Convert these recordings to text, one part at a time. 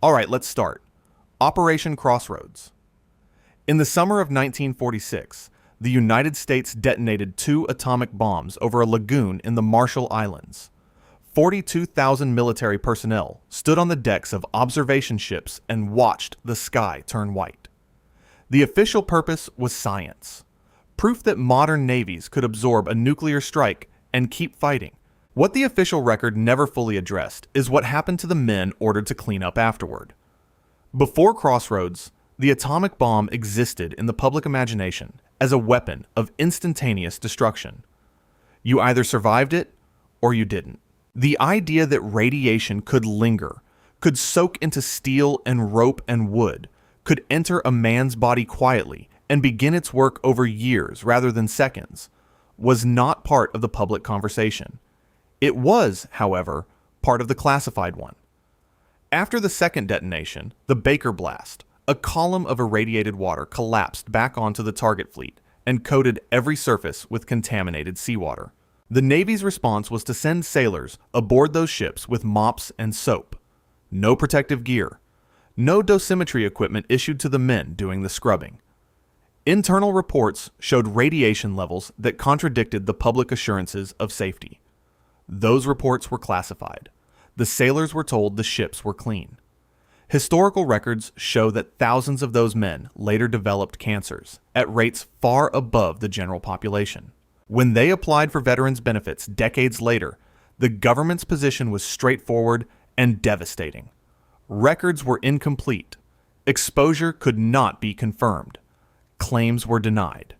All right, let's start. Operation Crossroads. In the summer of 1946, the United States detonated 2 atomic bombs over a lagoon in the Marshall Islands. 42,000 military personnel stood on the decks of observation ships and watched the sky turn white. The official purpose was science. Proof that modern navies could absorb a nuclear strike and keep fighting. What the official record never fully addressed is what happened to the men ordered to clean up afterward. Before Crossroads, the atomic bomb existed in the public imagination as a weapon of instantaneous destruction. You either survived it or you didn't. The idea that radiation could linger, could soak into steel and rope and wood, could enter a man's body quietly and begin its work over years rather than seconds, was not part of the public conversation. It was, however, part of the classified one. After the second detonation, the Baker Blast, a column of irradiated water collapsed back onto the target fleet and coated every surface with contaminated seawater. The Navy's response was to send sailors aboard those ships with mops and soap. No protective gear. No dosimetry equipment issued to the men doing the scrubbing. Internal reports showed radiation levels that contradicted the public assurances of safety. Those reports were classified. The sailors were told the ships were clean. Historical records show that thousands of those men later developed cancers at rates far above the general population. When they applied for veterans' benefits decades later, the government's position was straightforward and devastating. Records were incomplete. Exposure could not be confirmed. Claims were denied.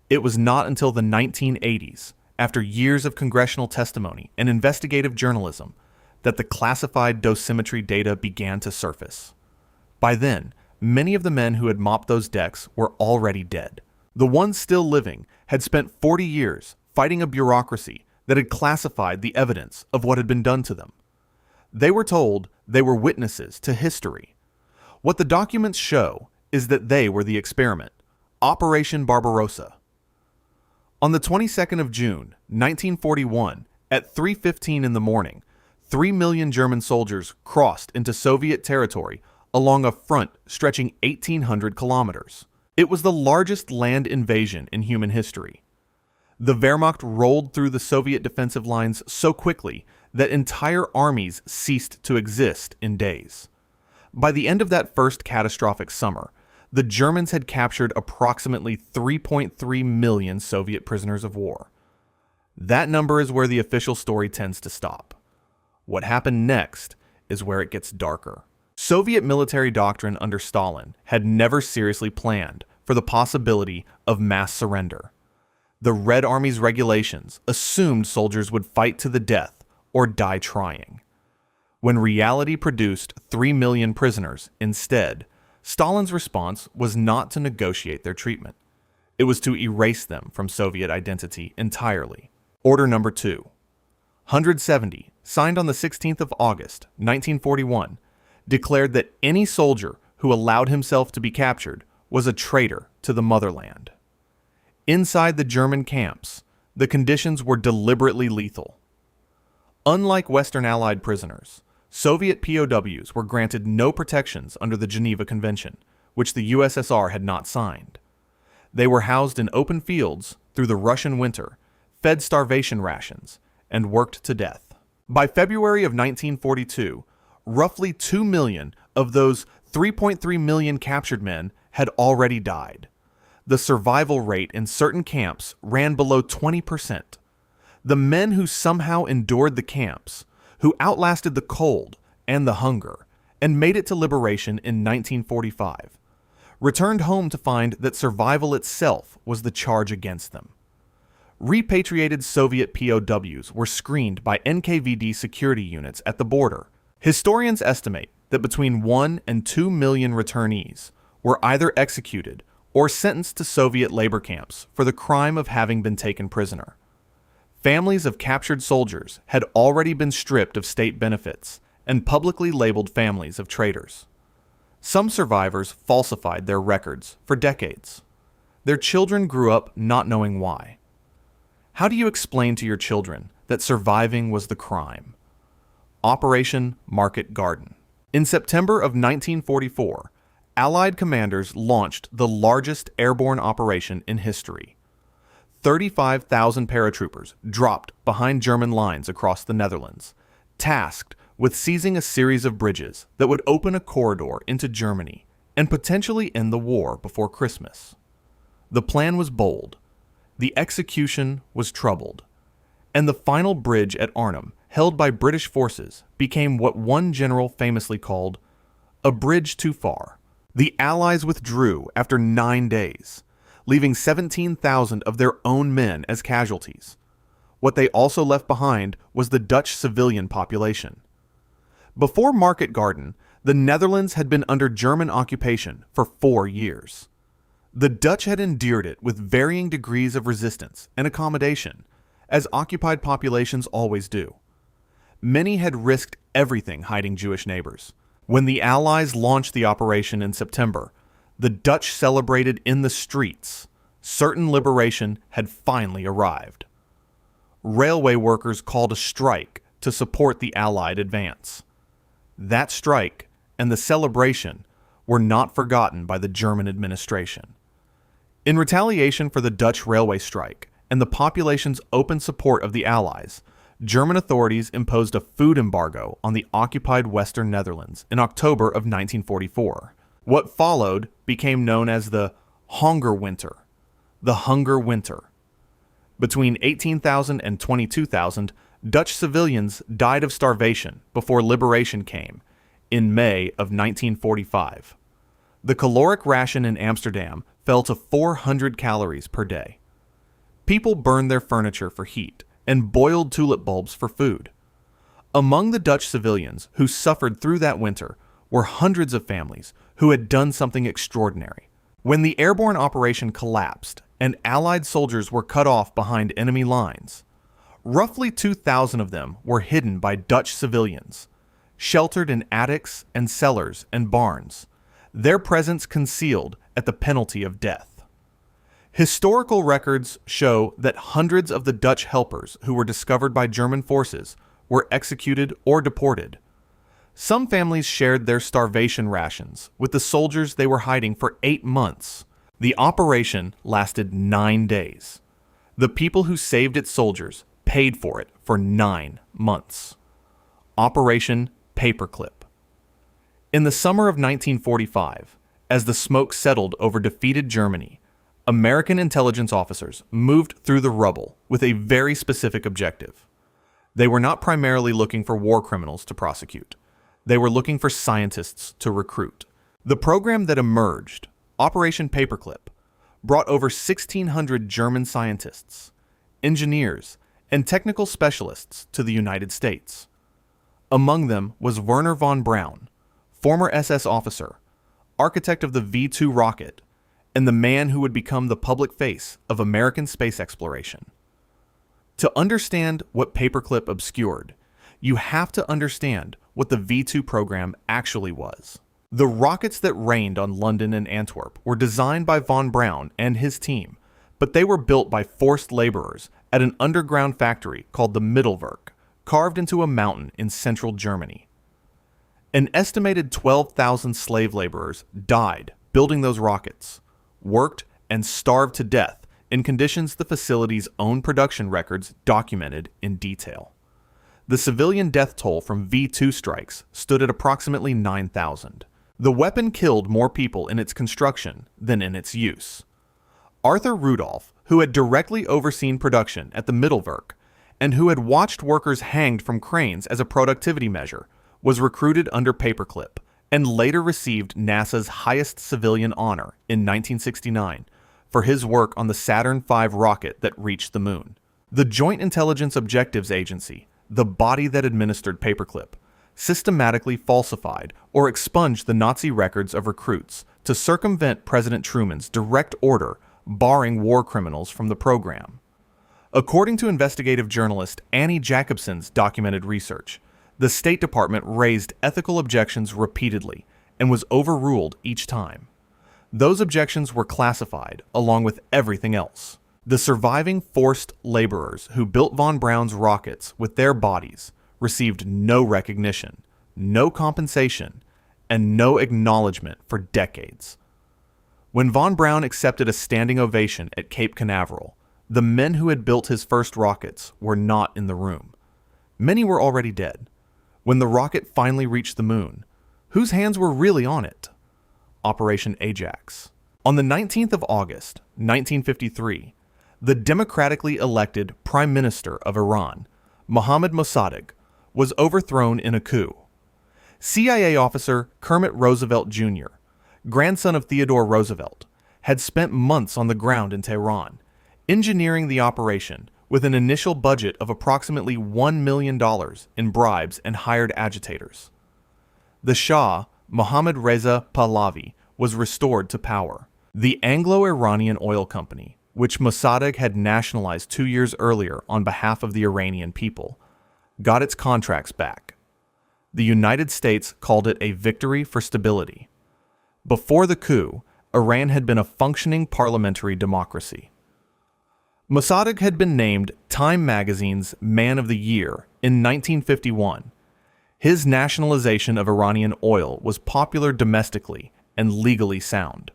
It was not until the 1980s, after years of congressional testimony and investigative journalism, that the classified dosimetry data began to surface. By then, many of the men who had mopped those decks were already dead. The ones still living had spent 40 years fighting a bureaucracy that had classified the evidence of what had been done to them. They were told they were witnesses to history. What the documents show is that they were the experiment, Operation Barbarossa. On the 22nd of June, 1941, at 3:15 in the morning, 3 million German soldiers crossed into Soviet territory along a front stretching 1,800 kilometers. It was the largest land invasion in human history. The Wehrmacht rolled through the Soviet defensive lines so quickly that entire armies ceased to exist in days. By the end of that first catastrophic summer, the Germans had captured approximately 3.3 million Soviet prisoners of war. That number is where the official story tends to stop. What happened next is where it gets darker. Soviet military doctrine under Stalin had never seriously planned for the possibility of mass surrender. The Red Army's regulations assumed soldiers would fight to the death or die trying. When reality produced 3 million prisoners instead, Stalin's response was not to negotiate their treatment. It was to erase them from Soviet identity entirely. Order number 2. 170, signed on the 16th of August, 1941, declared that any soldier who allowed himself to be captured was a traitor to the motherland. Inside the German camps, the conditions were deliberately lethal. Unlike Western Allied prisoners, Soviet POWs were granted no protections under the Geneva Convention, which the USSR had not signed. They were housed in open fields through the Russian winter, fed starvation rations, and worked to death. By February of 1942, roughly 2 million of those 3.3 million captured men had already died. The survival rate in certain camps ran below 20%. The men who somehow endured the camps, who outlasted the cold and the hunger, and made it to liberation in 1945, returned home to find that survival itself was the charge against them. Repatriated Soviet POWs were screened by NKVD security units at the border. Historians estimate that between 1 and 2 million returnees were either executed or sentenced to Soviet labor camps for the crime of having been taken prisoner. Families of captured soldiers had already been stripped of state benefits and publicly labeled families of traitors. Some survivors falsified their records for decades. Their children grew up not knowing why. How do you explain to your children that surviving was the crime? Operation Market Garden. In September of 1944, Allied commanders launched the largest airborne operation in history. 35,000 paratroopers dropped behind German lines across the Netherlands, tasked with seizing a series of bridges that would open a corridor into Germany and potentially end the war before Christmas. The plan was bold, the execution was troubled, and the final bridge at Arnhem, held by British forces, became what one general famously called a bridge too far. The Allies withdrew after 9 days, leaving 17,000 of their own men as casualties. What they also left behind was the Dutch civilian population. Before Market Garden, the Netherlands had been under German occupation for 4 years. The Dutch had endured it with varying degrees of resistance and accommodation, as occupied populations always do. Many had risked everything hiding Jewish neighbors. When the Allies launched the operation in September, the Dutch celebrated in the streets. Certain liberation had finally arrived. Railway workers called a strike to support the Allied advance. That strike and the celebration were not forgotten by the German administration. In retaliation for the Dutch railway strike and the population's open support of the Allies, German authorities imposed a food embargo on the occupied Western Netherlands in October of 1944. What followed became known as the Hongerwinter, the Hunger Winter. Between 18,000 and 22,000 Dutch civilians died of starvation before liberation came in May of 1945. The caloric ration in Amsterdam fell to 400 calories per day. People burned their furniture for heat and boiled tulip bulbs for food. Among the Dutch civilians who suffered through that winter were hundreds of families who had done something extraordinary. When the airborne operation collapsed and Allied soldiers were cut off behind enemy lines, roughly 2,000 of them were hidden by Dutch civilians, sheltered in attics and cellars and barns, their presence concealed at the penalty of death. Historical records show that hundreds of the Dutch helpers who were discovered by German forces were executed or deported. Some families shared their starvation rations with the soldiers they were hiding for 8 months. The operation lasted 9 days. The people who saved its soldiers paid for it for 9 months. Operation Paperclip. In the summer of 1945, as the smoke settled over defeated Germany, American intelligence officers moved through the rubble with a very specific objective. They were not primarily looking for war criminals to prosecute. They were looking for scientists to recruit. The program that emerged, Operation Paperclip, brought over 1,600 German scientists, engineers, and technical specialists to the United States. Among them was Wernher von Braun, former SS officer, architect of the V-2 rocket, and the man who would become the public face of American space exploration. To understand what Paperclip obscured, you have to understand what the V-2 program actually was. The rockets that rained on London and Antwerp were designed by von Braun and his team, but they were built by forced laborers at an underground factory called the Mittelwerk, carved into a mountain in central Germany. An estimated 12,000 slave laborers died building those rockets, worked and starved to death in conditions the facility's own production records documented in detail. The civilian death toll from V-2 strikes stood at approximately 9,000. The weapon killed more people in its construction than in its use. Arthur Rudolph, who had directly overseen production at the Mittelwerk and who had watched workers hanged from cranes as a productivity measure, was recruited under Paperclip and later received NASA's highest civilian honor in 1969 for his work on the Saturn V rocket that reached the moon. The Joint Intelligence Objectives Agency, the body that administered Paperclip, systematically falsified or expunged the Nazi records of recruits to circumvent President Truman's direct order barring war criminals from the program. According to investigative journalist Annie Jacobson's documented research, the State Department raised ethical objections repeatedly and was overruled each time. Those objections were classified along with everything else. The surviving forced laborers who built von Braun's rockets with their bodies received no recognition, no compensation, and no acknowledgement for decades. When von Braun accepted a standing ovation at Cape Canaveral, the men who had built his first rockets were not in the room. Many were already dead. When the rocket finally reached the moon, whose hands were really on it? Operation Ajax. On the 19th of August, 1953, the democratically elected Prime Minister of Iran, Mohammad Mossadegh, was overthrown in a coup. CIA officer Kermit Roosevelt Jr., grandson of Theodore Roosevelt, had spent months on the ground in Tehran, engineering the operation with an initial budget of approximately $1 million in bribes and hired agitators. The Shah, Mohammad Reza Pahlavi, was restored to power. The Anglo-Iranian Oil Company, which Mossadegh had nationalized 2 years earlier on behalf of the Iranian people, got its contracts back. The United States called it a victory for stability. Before the coup, Iran had been a functioning parliamentary democracy. Mossadegh had been named Time magazine's Man of the Year in 1951. His nationalization of Iranian oil was popular domestically and legally sound.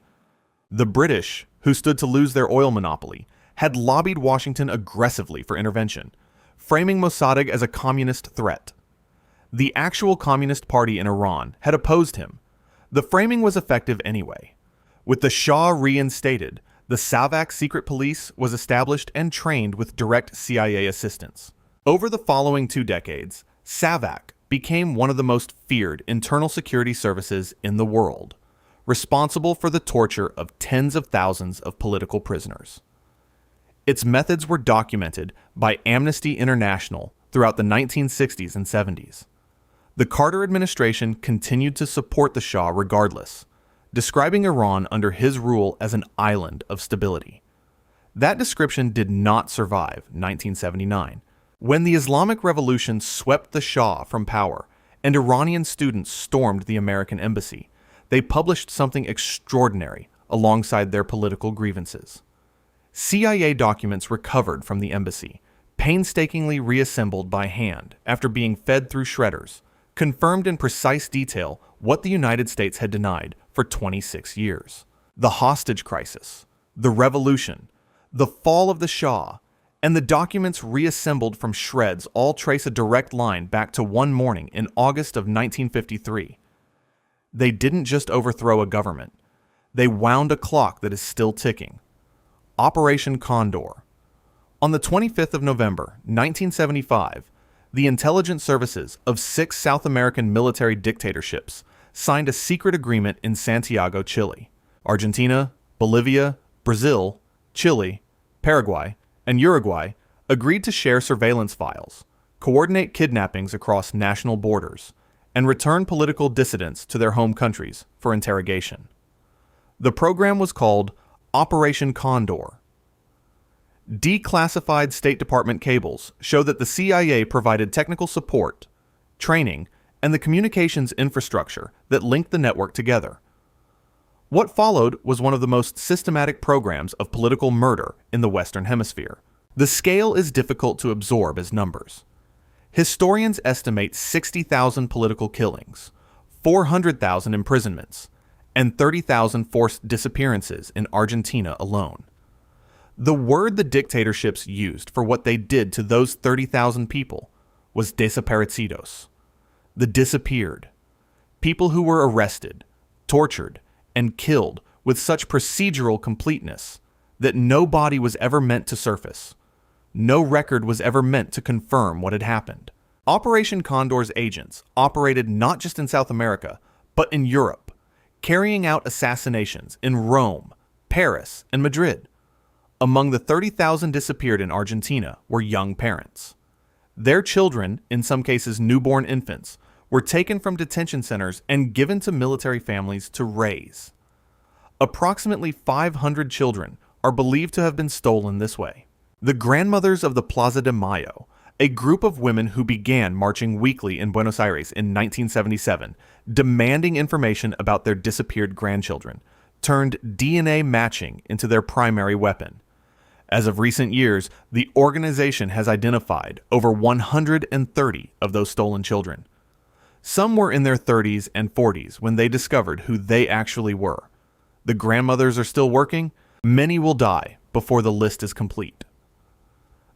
The British, who stood to lose their oil monopoly, had lobbied Washington aggressively for intervention, framing Mossadegh as a communist threat. The actual Communist Party in Iran had opposed him. The framing was effective anyway. With the Shah reinstated, the Savak secret police was established and trained with direct CIA assistance. Over the following 2 decades, Savak became one of the most feared internal security services in the world, responsible for the torture of tens of thousands of political prisoners. Its methods were documented by Amnesty International throughout the 1960s and 70s. The Carter administration continued to support the Shah regardless, describing Iran under his rule as an island of stability. That description did not survive 1979, when the Islamic Revolution swept the Shah from power and Iranian students stormed the American embassy. They published something extraordinary alongside their political grievances. CIA documents recovered from the embassy, painstakingly reassembled by hand after being fed through shredders, confirmed in precise detail what the United States had denied for 26 years. The hostage crisis, the revolution, the fall of the Shah, and the documents reassembled from shreds all trace a direct line back to one morning in August of 1953. They didn't just overthrow a government. They wound a clock that is still ticking. Operation Condor. On the 25th of November, 1975, the intelligence services of 6 South American military dictatorships signed a secret agreement in Santiago, Chile. Argentina, Bolivia, Brazil, Chile, Paraguay, and Uruguay agreed to share surveillance files, coordinate kidnappings across national borders, and return political dissidents to their home countries for interrogation. The program was called Operation Condor. Declassified State Department cables show that the CIA provided technical support, training, and the communications infrastructure that linked the network together. What followed was one of the most systematic programs of political murder in the Western Hemisphere. The scale is difficult to absorb as numbers. Historians estimate 60,000 political killings, 400,000 imprisonments, and 30,000 forced disappearances in Argentina alone. The word the dictatorships used for what they did to those 30,000 people was desaparecidos, the disappeared, people who were arrested, tortured, and killed with such procedural completeness that no body was ever meant to surface. No record was ever meant to confirm what had happened. Operation Condor's agents operated not just in South America, but in Europe, carrying out assassinations in Rome, Paris, and Madrid. Among the 30,000 disappeared in Argentina were young parents. Their children, in some cases newborn infants, were taken from detention centers and given to military families to raise. Approximately 500 children are believed to have been stolen this way. The grandmothers of the Plaza de Mayo, a group of women who began marching weekly in Buenos Aires in 1977, demanding information about their disappeared grandchildren, turned DNA matching into their primary weapon. As of recent years, the organization has identified over 130 of those stolen children. Some were in their 30s and 40s when they discovered who they actually were. The grandmothers are still working. Many will die before the list is complete.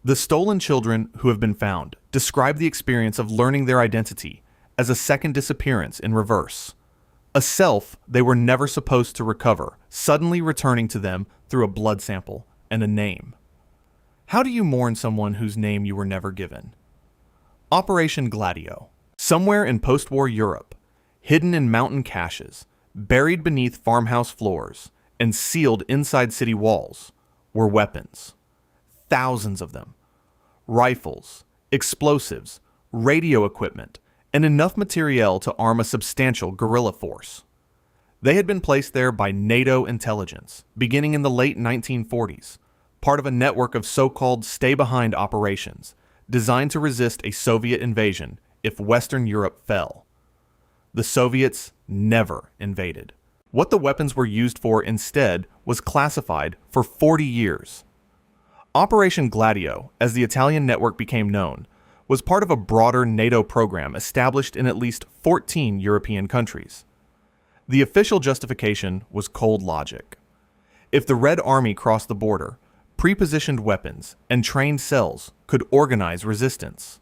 The stolen children who have been found describe the experience of learning their identity as a second disappearance in reverse. A self they were never supposed to recover, suddenly returning to them through a blood sample and a name. How do you mourn someone whose name you were never given? Operation Gladio. Somewhere in post-war Europe, hidden in mountain caches, buried beneath farmhouse floors, and sealed inside city walls, were weapons. Thousands of them. Rifles, explosives, radio equipment, and enough materiel to arm a substantial guerrilla force. They had been placed there by NATO intelligence, beginning in the late 1940s, part of a network of so-called stay-behind operations designed to resist a Soviet invasion if Western Europe fell. The Soviets never invaded. What the weapons were used for instead was classified for 40 years. Operation Gladio, as the Italian network became known, was part of a broader NATO program established in at least 14 European countries. The official justification was cold logic. If the Red Army crossed the border, pre-positioned weapons and trained cells could organize resistance.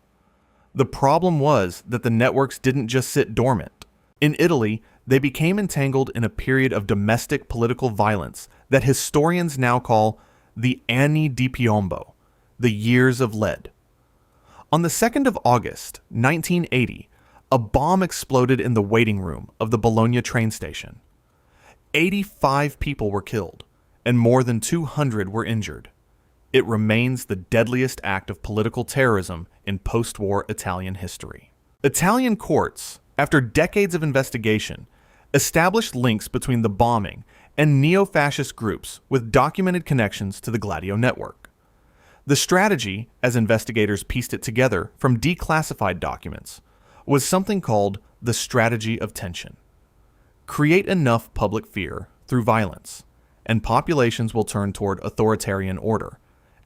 The problem was that the networks didn't just sit dormant. In Italy, they became entangled in a period of domestic political violence that historians now call the Anni di Piombo, the years of lead. On the 2nd of August, 1980, a bomb exploded in the waiting room of the Bologna train station. 85 people were killed, and more than 200 were injured. It remains the deadliest act of political terrorism in post-war Italian history. Italian courts, after decades of investigation, established links between the bombing and neo-fascist groups with documented connections to the Gladio network. The strategy, as investigators pieced it together from declassified documents, was something called the strategy of tension. Create enough public fear through violence, and populations will turn toward authoritarian order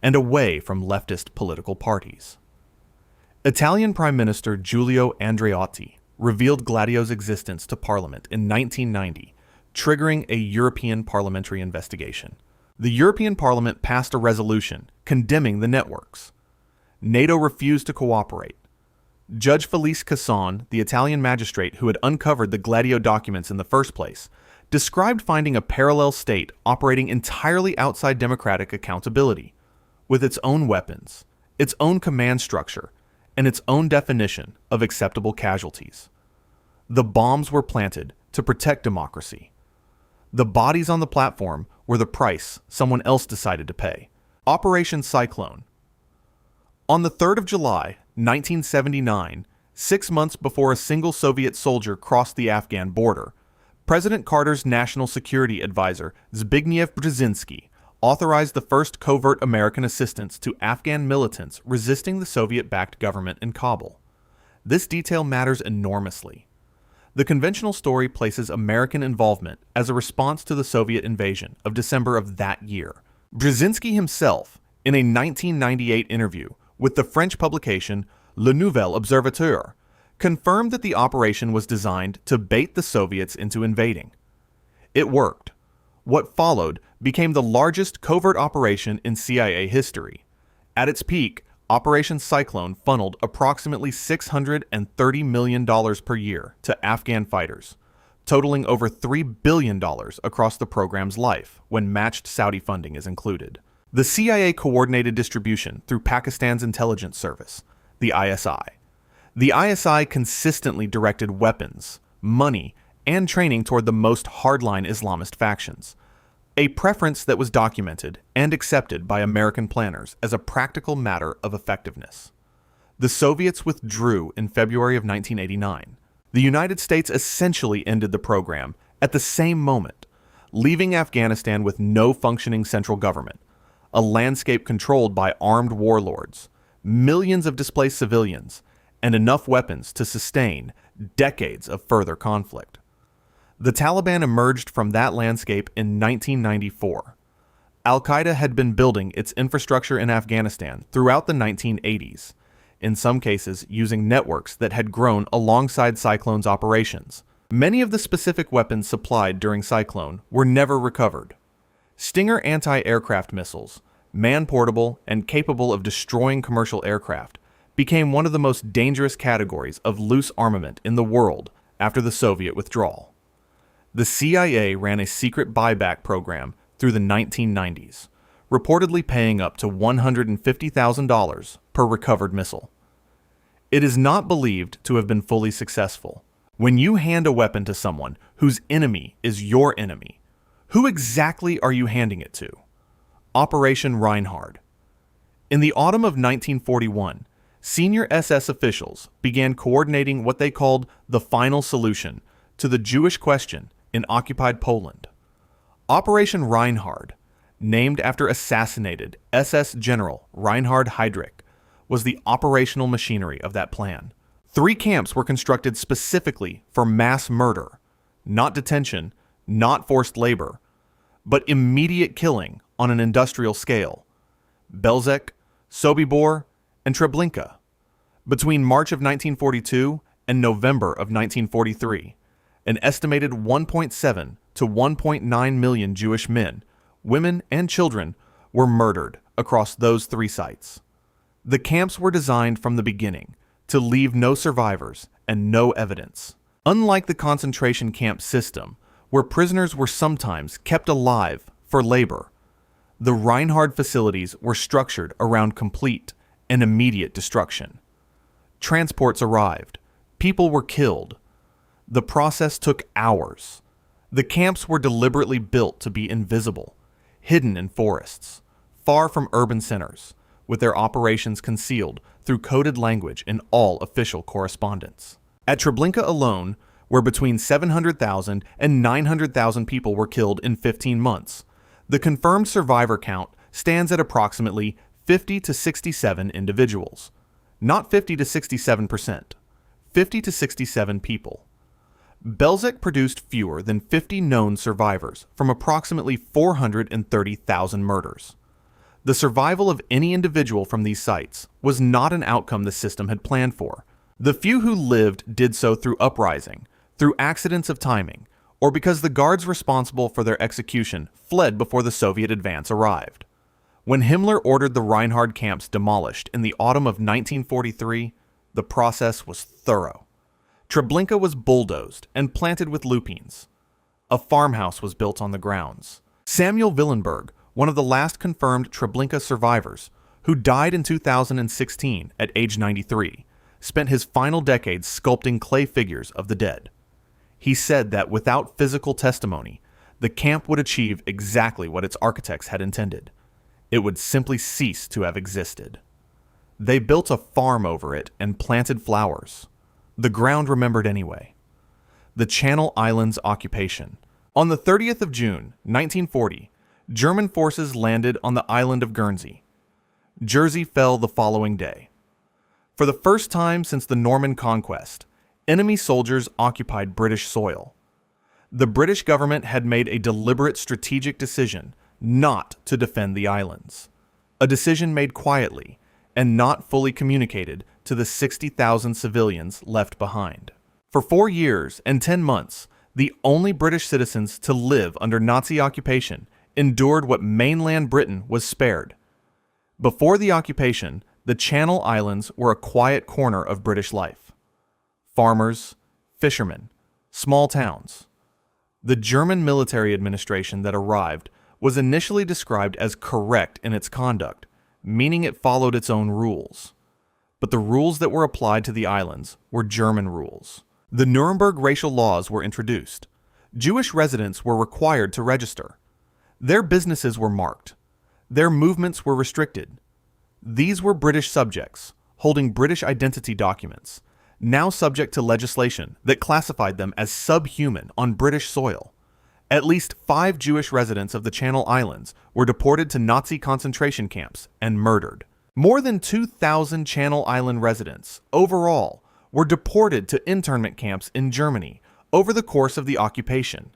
and away from leftist political parties. Italian Prime Minister Giulio Andreotti revealed Gladio's existence to Parliament in 1990, triggering a European parliamentary investigation. The European Parliament passed a resolution condemning the networks. NATO refused to cooperate. Judge Felice Casson, the Italian magistrate who had uncovered the Gladio documents in the first place, described finding a parallel state operating entirely outside democratic accountability, with its own weapons, its own command structure, and its own definition of acceptable casualties. The bombs were planted to protect democracy. The bodies on the platform were the price someone else decided to pay. Operation Cyclone. On the 3rd of July, 1979, 6 months before a single Soviet soldier crossed the Afghan border, President Carter's national security advisor, Zbigniew Brzezinski, authorized the first covert American assistance to Afghan militants resisting the Soviet-backed government in Kabul. This detail matters enormously. The conventional story places American involvement as a response to the Soviet invasion of December of that year. Brzezinski himself, in a 1998 interview with the French publication Le Nouvel Observateur, confirmed that the operation was designed to bait the Soviets into invading. It worked. What followed became the largest covert operation in CIA history. At its peak, Operation Cyclone funneled approximately $630 million per year to Afghan fighters, totaling over $3 billion across the program's life when matched Saudi funding is included. The CIA coordinated distribution through Pakistan's intelligence service, the ISI. The ISI consistently directed weapons, money, and training toward the most hardline Islamist factions, a preference that was documented and accepted by American planners as a practical matter of effectiveness. The Soviets withdrew in February of 1989. The United States essentially ended the program at the same moment, leaving Afghanistan with no functioning central government, a landscape controlled by armed warlords, millions of displaced civilians, and enough weapons to sustain decades of further conflict. The Taliban emerged from that landscape in 1994. Al-Qaeda had been building its infrastructure in Afghanistan throughout the 1980s, in some cases using networks that had grown alongside Cyclone's operations. Many of the specific weapons supplied during Cyclone were never recovered. Stinger anti-aircraft missiles, man-portable and capable of destroying commercial aircraft, became one of the most dangerous categories of loose armament in the world after the Soviet withdrawal. The CIA ran a secret buyback program through the 1990s, reportedly paying up to $150,000 per recovered missile. It is not believed to have been fully successful. When you hand a weapon to someone whose enemy is your enemy, who exactly are you handing it to? Operation Reinhard. In the autumn of 1941, senior SS officials began coordinating what they called the final solution to the Jewish question in occupied Poland. Operation Reinhard, named after assassinated SS General Reinhard Heydrich, was the operational machinery of that plan. 3 camps were constructed specifically for mass murder, not detention, not forced labor, but immediate killing on an industrial scale: Belzec, Sobibor, and Treblinka. Between March of 1942 and November of 1943, an estimated 1.7 to 1.9 million Jewish men, women, and children were murdered across those 3 sites. The camps were designed from the beginning to leave no survivors and no evidence. Unlike the concentration camp system, where prisoners were sometimes kept alive for labor, the Reinhard facilities were structured around complete and immediate destruction. Transports arrived. People were killed. The process took hours. The camps were deliberately built to be invisible, hidden in forests, far from urban centers, with their operations concealed through coded language in all official correspondence. At Treblinka alone, where between 700,000 and 900,000 people were killed in 15 months, the confirmed survivor count stands at approximately 50 to 67 individuals. Not 50 to 67%, 50 to 67 people. Belzec produced fewer than 50 known survivors from approximately 430,000 murders. The survival of any individual from these sites was not an outcome the system had planned for. The few who lived did so through uprising, through accidents of timing, or because the guards responsible for their execution fled before the Soviet advance arrived. When Himmler ordered the Reinhard camps demolished in the autumn of 1943, the process was thorough. Treblinka was bulldozed and planted with lupines. A farmhouse was built on the grounds. Samuel Willenberg, one of the last confirmed Treblinka survivors, who died in 2016 at age 93, spent his final decades sculpting clay figures of the dead. He said that without physical testimony, the camp would achieve exactly what its architects had intended. It would simply cease to have existed. They built a farm over it and planted flowers. The ground remembered anyway. The Channel Islands occupation. On the 30th of June, 1940, German forces landed on the island of Guernsey. Jersey fell the following day. For the first time since the Norman conquest, enemy soldiers occupied British soil. The British government had made a deliberate strategic decision not to defend the islands. A decision made quietly and not fully communicated to the 60,000 civilians left behind. For 4 years and 10 months, the only British citizens to live under Nazi occupation endured what mainland Britain was spared. Before the occupation, the Channel Islands were a quiet corner of British life. Farmers, fishermen, small towns. The German military administration that arrived was initially described as correct in its conduct, meaning it followed its own rules. But the rules that were applied to the islands were German rules. The Nuremberg racial laws were introduced. Jewish residents were required to register. Their businesses were marked. Their movements were restricted. These were British subjects, holding British identity documents, now subject to legislation that classified them as subhuman on British soil. At least 5 Jewish residents of the Channel Islands were deported to Nazi concentration camps and murdered. More than 2,000 Channel Island residents, overall, were deported to internment camps in Germany over the course of the occupation,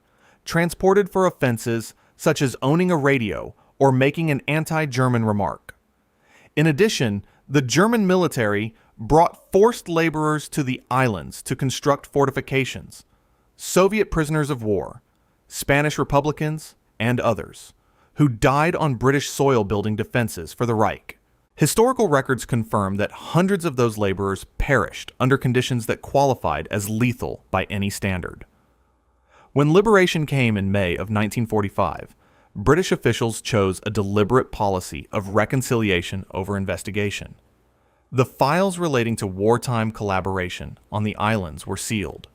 transported for offenses such as owning a radio or making an anti-German remark. In addition, the German military brought forced laborers to the islands to construct fortifications, Soviet prisoners of war, Spanish Republicans, and others, who died on British soil building defenses for the Reich. Historical records confirm that hundreds of those laborers perished under conditions that qualified as lethal by any standard. When liberation came in May of 1945, British officials chose a deliberate policy of reconciliation over investigation. The files relating to wartime collaboration on the islands were sealed.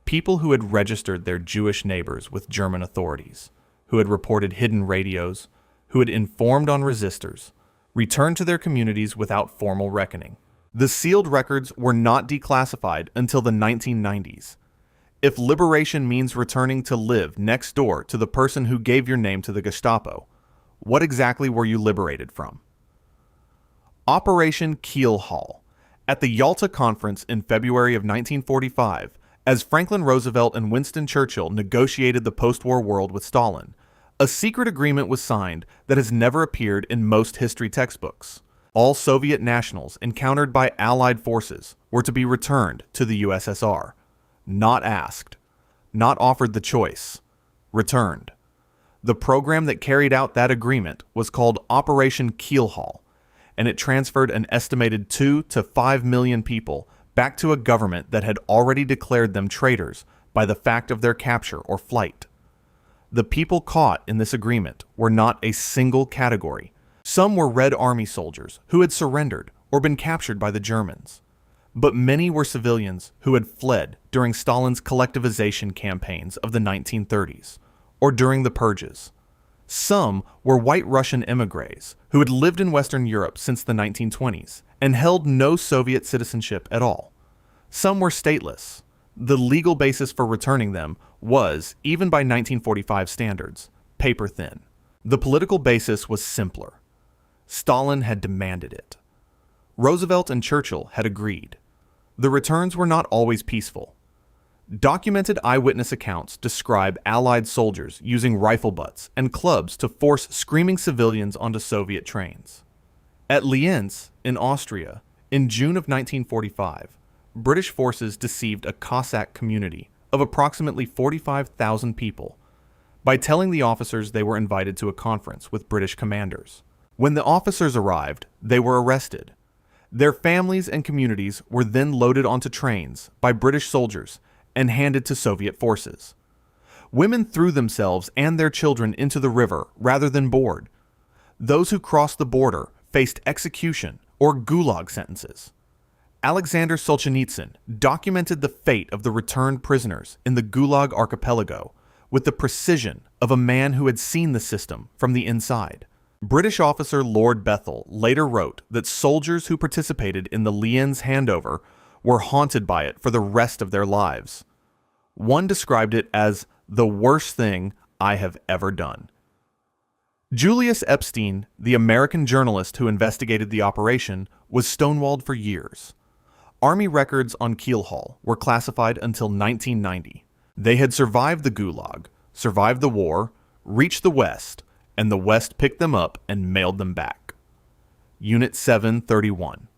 People who had registered their Jewish neighbors with German authorities, who had reported hidden radios, who had informed on resistors, returned to their communities without formal reckoning. The sealed records were not declassified until the 1990s. If liberation means returning to live next door to the person who gave your name to the Gestapo, what exactly were you liberated from? Operation Keel Haul. At the Yalta Conference in February of 1945, as Franklin Roosevelt and Winston Churchill negotiated the post-war world with Stalin, a secret agreement was signed that has never appeared in most history textbooks. All Soviet nationals encountered by Allied forces were to be returned to the USSR. Not asked, not offered the choice, returned. The program that carried out that agreement was called Operation Keel Haul, and it transferred an estimated 2 to 5 million people back to a government that had already declared them traitors by the fact of their capture or flight. The people caught in this agreement were not a single category. Some were Red Army soldiers who had surrendered or been captured by the Germans. But many were civilians who had fled during Stalin's collectivization campaigns of the 1930s, or during the purges. Some were white Russian émigrés who had lived in Western Europe since the 1920s and held no Soviet citizenship at all. Some were stateless. The legal basis for returning them was, even by 1945 standards, paper thin. The political basis was simpler. Stalin had demanded it. Roosevelt and Churchill had agreed. The returns were not always peaceful. Documented eyewitness accounts describe Allied soldiers using rifle butts and clubs to force screaming civilians onto Soviet trains. At Lienz, in Austria, in June of 1945, British forces deceived a Cossack community of approximately 45,000 people by telling the officers they were invited to a conference with British commanders. When the officers arrived, they were arrested. Their families and communities were then loaded onto trains by British soldiers and handed to Soviet forces. Women threw themselves and their children into the river rather than board. Those who crossed the border faced execution or gulag sentences. Alexander Solzhenitsyn documented the fate of the returned prisoners in the Gulag archipelago with the precision of a man who had seen the system from the inside. British officer Lord Bethell later wrote that soldiers who participated in the Lienz handover were haunted by it for the rest of their lives. One described it as the worst thing I have ever done. Julius Epstein, the American journalist who investigated the operation, was stonewalled for years. Army records on Keel Haul were classified until 1990. They had survived the Gulag, survived the war, reached the West, and the West picked them up and mailed them back. Unit 731.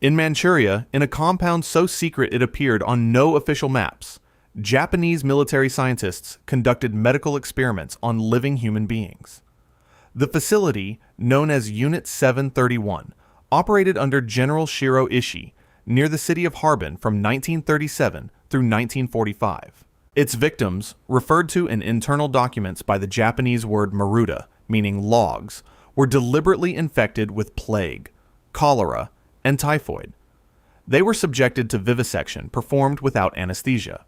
In Manchuria, in a compound so secret it appeared on no official maps, Japanese military scientists conducted medical experiments on living human beings. The facility, known as Unit 731, operated under General Shiro Ishii near the city of Harbin from 1937 through 1945. Its victims, referred to in internal documents by the Japanese word maruda, meaning logs, were deliberately infected with plague, cholera, and typhoid. They were subjected to vivisection performed without anesthesia.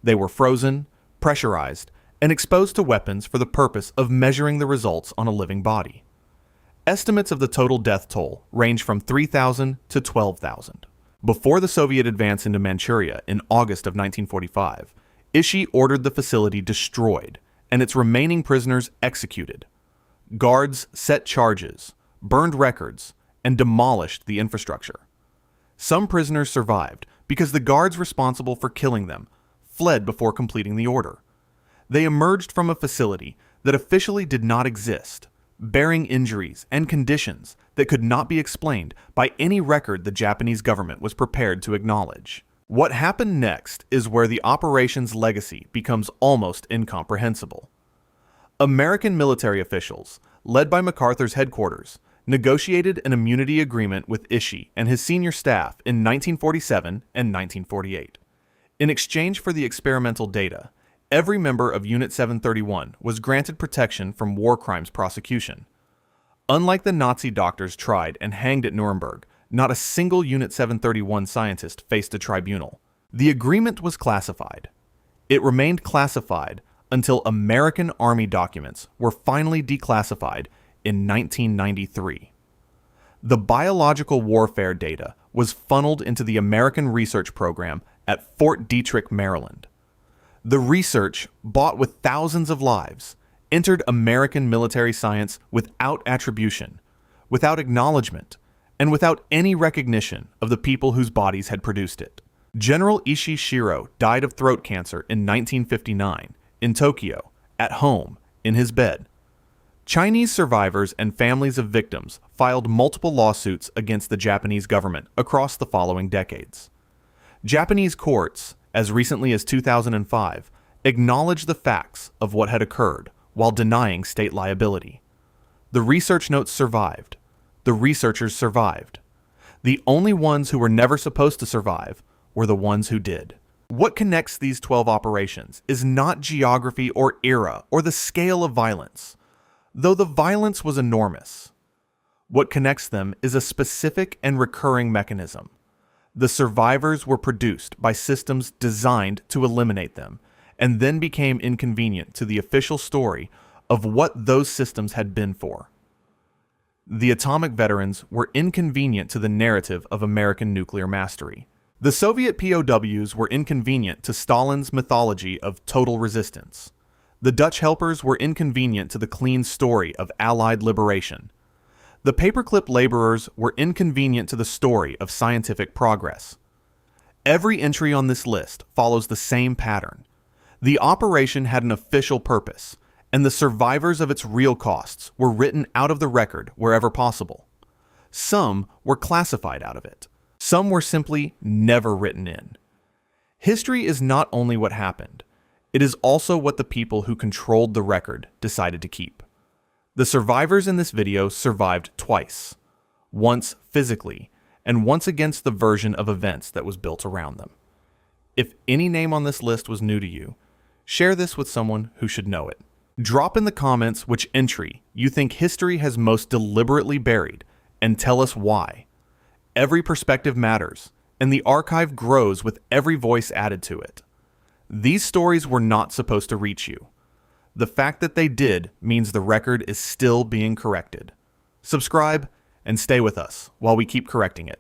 They were frozen, pressurized, and exposed to weapons for the purpose of measuring the results on a living body. Estimates of the total death toll range from 3,000 to 12,000. Before the Soviet advance into Manchuria in August of 1945, Ishii ordered the facility destroyed and its remaining prisoners executed. Guards set charges, burned records, and demolished the infrastructure. Some prisoners survived because the guards responsible for killing them fled before completing the order. They emerged from a facility that officially did not exist, bearing injuries and conditions that could not be explained by any record the Japanese government was prepared to acknowledge. What happened next is where the operation's legacy becomes almost incomprehensible. American military officials, led by MacArthur's headquarters, negotiated an immunity agreement with Ishii and his senior staff in 1947 and 1948. In exchange for the experimental data, every member of Unit 731 was granted protection from war crimes prosecution. Unlike the Nazi doctors tried and hanged at Nuremberg, not a single Unit 731 scientist faced a tribunal. The agreement was classified. It remained classified until American Army documents were finally declassified in 1993. The biological warfare data was funneled into the American research program at Fort Detrick, Maryland. The research, bought with thousands of lives, entered American military science without attribution, without acknowledgement, and without any recognition of the people whose bodies had produced it. General Ishii Shiro died of throat cancer in 1959 in Tokyo, at home, in his bed. Chinese survivors and families of victims filed multiple lawsuits against the Japanese government across the following decades. Japanese courts, as recently as 2005, acknowledged the facts of what had occurred while denying state liability. The research notes survived. The researchers survived. The only ones who were never supposed to survive were the ones who did. What connects these 12 operations is not geography or era or the scale of violence, though the violence was enormous. What connects them is a specific and recurring mechanism. The survivors were produced by systems designed to eliminate them, and then became inconvenient to the official story of what those systems had been for. The atomic veterans were inconvenient to the narrative of American nuclear mastery. The Soviet POWs were inconvenient to Stalin's mythology of total resistance. The Dutch helpers were inconvenient to the clean story of Allied liberation. The paperclip laborers were inconvenient to the story of scientific progress. Every entry on this list follows the same pattern. The operation had an official purpose, and the survivors of its real costs were written out of the record wherever possible. Some were classified out of it. Some were simply never written in. History is not only what happened, it is also what the people who controlled the record decided to keep. The survivors in this video survived twice, once physically, and once against the version of events that was built around them. If any name on this list was new to you, share this with someone who should know it. Drop in the comments which entry you think history has most deliberately buried, and tell us why. Every perspective matters, and the archive grows with every voice added to it. These stories were not supposed to reach you. The fact that they did means the record is still being corrected. Subscribe and stay with us while we keep correcting it.